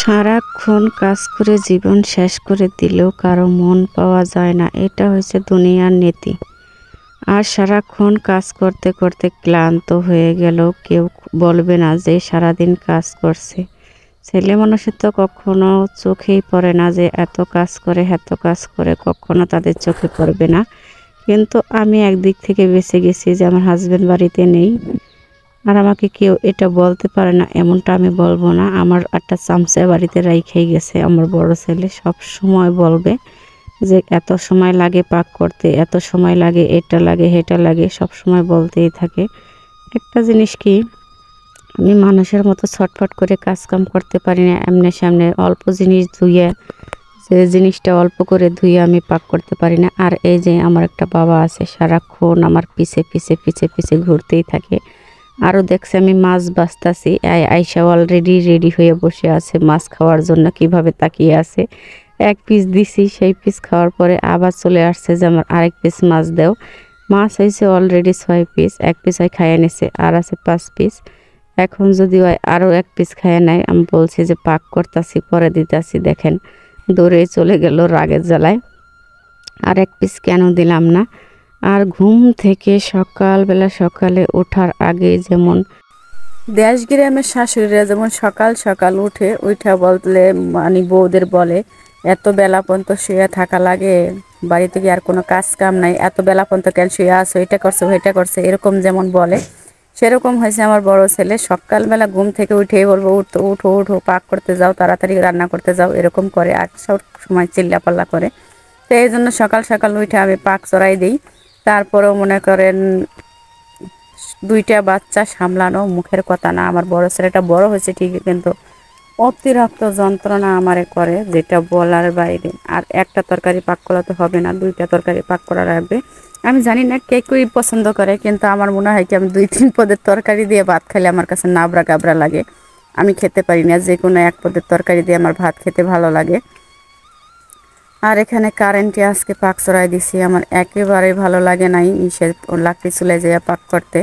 সারাক্ষণ কাজ করে জীবন শেষ করে দিলেও কারো মন পাওয়া যায় না, এটা হচ্ছে দুনিয়ার নীতি। আর সারাক্ষণ কাজ করতে করতে ক্লান্ত হয়ে গেলেও কেউ বলবে না যে সারাদিন কাজ করছে। ছেলে মানুষের তো কখনো চোখেই পড়ে না যে এত কাজ করে কখনো তাদের চোখে পড়বে না। কিন্তু আমি একদিক থেকে বেঁচে গেছি যে আমার হাজবেন্ড বাড়িতে নেই। আর আমাকে কেউ এটা বলতে পারে না এমনটা আমি বলবো না। আমার একটা চামচা বাড়িতে রাইখাই গেছে আমার বড় ছেলে, সব সময় বলবে যে এত সময় লাগে পাক করতে, এত সময় লাগে, এটা লাগে সেটা লাগে, সব সময় বলতেই থাকে। একটা জিনিস কি, আমি মানুষের মতো ছটফট করে কাজ কাম করতে পারি না। এমনি সামনে অল্প জিনিস ধুয়ে, যে জিনিসটা অল্প করে ধুয়ে আমি পাক করতে পারি না। আর এই যে আমার একটা বাবা আছে, সারাক্ষণ আমার পিছে পিছে পিছে পিছে ঘুরতেই থাকে। আরও দেখছে আমি মাছ বাছতাছি, আয়শা অলরেডি রেডি হয়ে বসে আছে মাছ খাওয়ার জন্য, কিভাবে তাকিয়ে আছে। এক পিস দিছি, সেই পিস খাওয়ার পরে আবার চলে আসছে যে আমার আরেক পিস মাছ দাও। মাছ হয়েছে অলরেডি 6 পিস, এক পিস হয় খাইয়ে নিছে, আর আছে 5 পিস। এখন যদি হয় আরও এক পিস খাইয়ে নেয়, আমি বলছি যে পাক করতাছি পরে দিতাছি। দেখেন দৌড়ে চলে গেল রাগের জ্বালায়। আর এক পিস কেন দিলাম না। আর ঘুম থেকে সকালে ওঠার আগে যেমন দেশ গ্রামের শাশুড়িরা যেমন সকাল সকাল উঠে বললে মানে বউদের বলে এত বেলা পর্যন্ত শুয়ে থাকা লাগে, বাড়িতে কি আর কোনো কাজ কাম নাই, এত বেলা পর্যন্ত কেন শুয়ে আসো, এটা করছে ওইটা করছে, এরকম যেমন বলে সেরকম হয়েছে আমার বড় ছেলে। সকালবেলা ঘুম থেকে উঠেই বলবো উঠো উঠো উঠো, পাক করতে যাও, তাড়াতাড়ি রান্না করতে যাও, এরকম করে। আর সব সময় চিল্লাপাল্লা করে। তো এই জন্য সকাল সকাল উঠে আমি পাক চড়াই দিই। তারপরেও মনে করেন দুইটা বাচ্চা সামলানো মুখের কথা না। আমার বড় ছেলেটা বড় হয়েছে ঠিকই, কিন্তু অতিরিক্ত যন্ত্রণা আমারে করে, যেটা বলার বাইরে। আর একটা তরকারি পাক করা তো হবে না, দুইটা তরকারি পাক করা লাগবে। আমি জানি না কে কী পছন্দ করে, কিন্তু আমার মনে হয় কি আমি 2-3 পদের তরকারি দিয়ে ভাত খেলে আমার কাছে নাবড়া গাবড়া লাগে, আমি খেতে পারি না। যে কোনো এক পদের তরকারি দিয়ে আমার ভাত খেতে ভালো লাগে। আর এখানে কারেন্টে আজকে পাক চড়াই দিছি, আমার একেবারে ভালো লাগে নাই সে লাকড়ি চুলায় যাইয়া পাক করতে।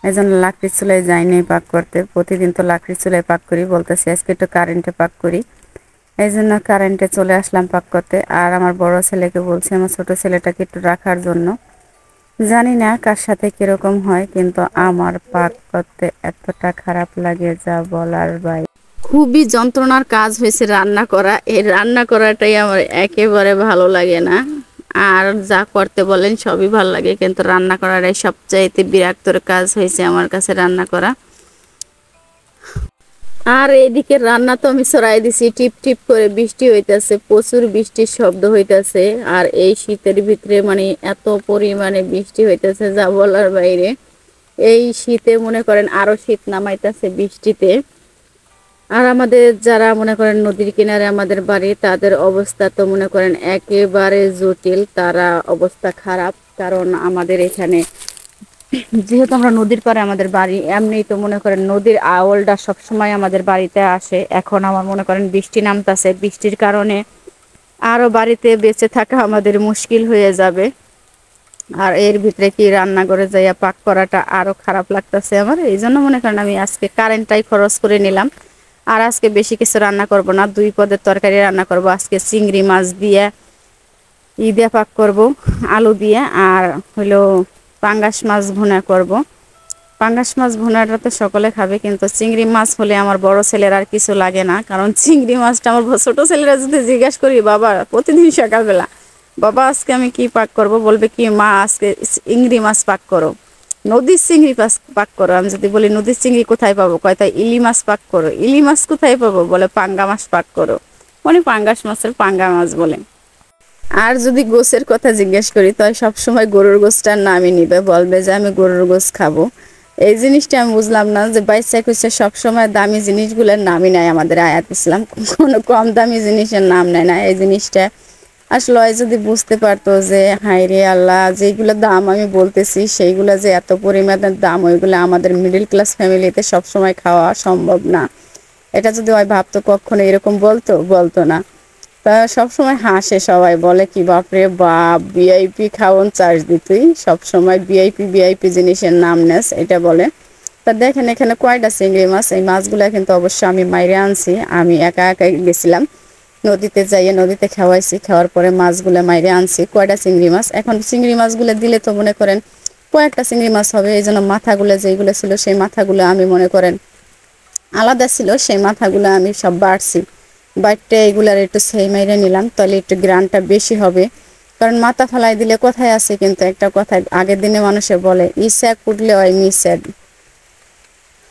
এই জন্য লাকড়ি চুলায় যাইনি পাক করতে। প্রতিদিন তো লাকড়ি চুলায় পাক করি, বলতেছি আজকে একটু কারেন্টে পাক করি। এই জন্য কারেন্টে চলে আসলাম পাক করতে। আর আমার বড় ছেলেকে বলছি আমার ছোট ছেলেটাকে একটু রাখার জন্য। জানি না কার সাথে কিরকম হয়, কিন্তু আমার পাক করতে এতটা খারাপ লাগে যা বলার বাইরে। খুবই যন্ত্রণার কাজ হয়েছে রান্না করা। এই রান্না করাটাই আমার একেবারে ভালো লাগে না। আর যা করতে বলেন সবই ভালো লাগে, কিন্তু রান্না করাটাই সবচাইতে বিরক্তর কাজ হয়েছে আমার কাছে রান্না করা। আর এদিকে রান্না তো আমি ছড়াই দিছি, টিপ টিপ করে বৃষ্টি হইতেছে, প্রচুর বৃষ্টির শব্দ হইতেছে। আর এই শীতের ভিতরে মানে এত পরিমাণে বৃষ্টি হইতেছে যা বলার বাইরে। এই শীতে মনে করেন আরো শীত নামাইতেছে বৃষ্টিতে। আর আমাদের যারা মনে করেন নদীর কিনারে আমাদের বাড়ি, তাদের অবস্থা তো মনে করেন একেবারে জটিল, তারা অবস্থা খারাপ। কারণ আমাদের এখানে যেহেতু আমরা নদীর পাড়ে আমাদের বাড়ি, এমনি তো মনে করেন নদীর আওলটা সবসময় আমাদের বাড়িতে আসে। এখন আমার মনে করেন বৃষ্টি নামতাছে, বৃষ্টির কারণে আরো বাড়িতে বেঁচে থাকা আমাদের মুশকিল হয়ে যাবে। আর এর ভিতরে কি রান্না করে যাইয়া পাক করাটা আরো খারাপ লাগতেছে আমার। এই জন্য মনে করেন আমি আজকে কারেন্টটাই খরচ করে নিলাম। আর আজকে বেশি কিছু রান্না করব না, 2 পদের তরকারি রান্না করব আজকে। চিংড়ি মাছ দিয়ে দিয়ে পাক করব, আলু দিয়ে। আর হলো পাঙ্গাস মাছ ভুনা করব। পাঙ্গাস মাছ ভুনাটা তো সকলে খাবে, কিন্তু চিংড়ি মাছ হলে আমার বড় ছেলের আর কিছু লাগে না। কারণ চিংড়ি মাছটা আমার ছোট ছেলেরা যদি জিজ্ঞাসা করি বাবা প্রতিদিন সকালবেলা বাবা আজকে আমি কি পাক করব, বলবে কি মা আজকে চিংড়ি মাছ পাক করো, নদীর চিংড়ি পাক করো। আমি যদি বলি নদীর চিংড়ি কোথায় পাবো, কয় তাই ইলি মাছ পাক করো। ইলি মাছ কোথায় পাবো, বলে পাঙ্গা মাছ পাক করো, মানে পাঙ্গাস মাছের পাঙ্গা মাছ বলে। আর যদি গোছের কথা জিজ্ঞেস করি তাই সবসময় গরুর গোছটার নামই নিবে, বলবে যে আমি গরুর গোছ খাবো। এই জিনিসটা আমি বুঝলাম না, যে বাইসা কইছে সবসময় দামি জিনিসগুলোর নামই নেয় আমাদের আয়াত ইসলাম, কোনো কম দামি জিনিসের নাম নেয় না। এই জিনিসটা আসলে যদি বুঝতে পারতো যে হায় রে আল্লাহ, যেগুলো দাম আমি বলতেছি সেইগুলো যে এত পরিমাণের দাম, ওইগুলো আমাদের মিডল ক্লাস ফ্যামিলিতে সবসময় খাওয়া সম্ভব না। এটা যদি ওই ভাবতো কখনো এরকম বলতো না। তা সবসময় হাসে, সবাই বলে কি বাপরে বাপ ভিআইপি খাওন চার্জ দিতুই, সবসময় ভিআইপি জিনিসের নাম নেস, এটা বলে। তা দেখেন এখানে কয়টা চিংড়ি মাছ, এই মাছগুলো কিন্তু অবশ্যই আমি মাইরে আনছি, আমি একা একা গেছিলাম নদীতে, যাইয়ে নদীতে খাওয়াইছি, খাওয়ার পরে মাছগুলো মাইরে আনছি কয়টা চিংড়ি মাছ। এখন চিংড়ি মাছগুলো দিলে তো মনে করেন কয়েকটা চিংড়ি মাছ হবে, এই জন্য মাথাগুলো যেগুলো ছিল সেই মাথাগুলো আমি মনে করেন আলাদা ছিল, সেই মাথাগুলো আমি সব বাড়ছি, বাড়তে এইগুলার একটু সেই মাইরে নিলাম, তাহলে একটু গ্রানটা বেশি হবে। কারণ মাথা ফালাই দিলে কোথায় আছে, কিন্তু একটা কথা আগের দিনে মানুষে বলে ইসা কুটলে হয় মিসা,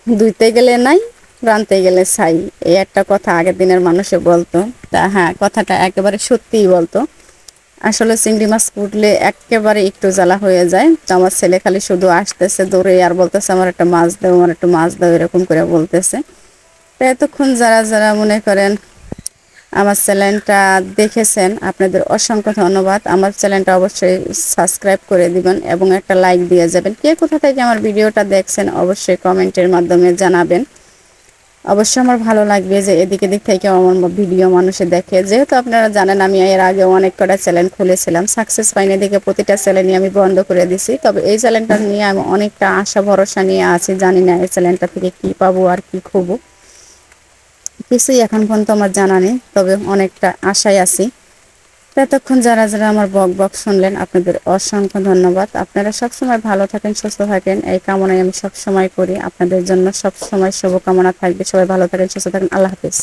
ধুইতে গেলে নাই রানতে গেলে ছাই, এই একটা কথা আগের দিনের মানুষে বলতো। তা হ্যাঁ, কথাটা একেবারে সত্যিই বলতো। আসলে চিংড়ি মাছ কুটলে একেবারে একটু জ্বালা হয়ে যায়। তো আমার ছেলে খালি শুধু আসতেছে দৌড়ে আর বলতেছে আমার একটা মাছ দাও, আমার একটা মাছ দাও, এরকম করে বলতেছে। তো এতক্ষণ যারা যারা মনে করেন আমার চ্যানেলটা দেখেছেন, আপনাদের অসংখ্য ধন্যবাদ। আমার চ্যানেলটা অবশ্যই সাবস্ক্রাইব করে দিবেন এবং একটা লাইক দিয়ে যাবেন। কে কোথা থেকে আমার ভিডিওটা দেখছেন অবশ্যই কমেন্টের মাধ্যমে জানাবেন। অবশ্যই আমার ভালো লাগবে যে এদিক এদিক থেকে আমার ভিডিও মানুষে দেখে। যেহেতু আপনারা জানেন আমি এর আগে অনেক কটা চ্যানেল খুলেছিলাম, সাকসেস পাইনি দেখে প্রতিটা চ্যানেলই আমি বন্ধ করে দিছি। তবে এই চ্যানেলটা নিয়ে আমি অনেকটা আশা ভরসা নিয়ে আছি, জানি না এই চ্যানেলটা থেকে কি পাবো আর কি খুবো, কিছুই এখন পর্যন্ত আমার জানা নেই, তবে অনেকটা আশায় আছি। ততক্ষণ যারা যারা আমার বক বক শুনলেন আপনাদের অসংখ্য ধন্যবাদ। আপনারা সবসময় ভালো থাকেন, সুস্থ থাকেন, এই কামনাই আমি সবসময় করি। আপনাদের জন্য সবসময় শুভকামনা থাকবে। সবাই ভালো থাকেন, সুস্থ থাকেন। আল্লাহ হাফেজ।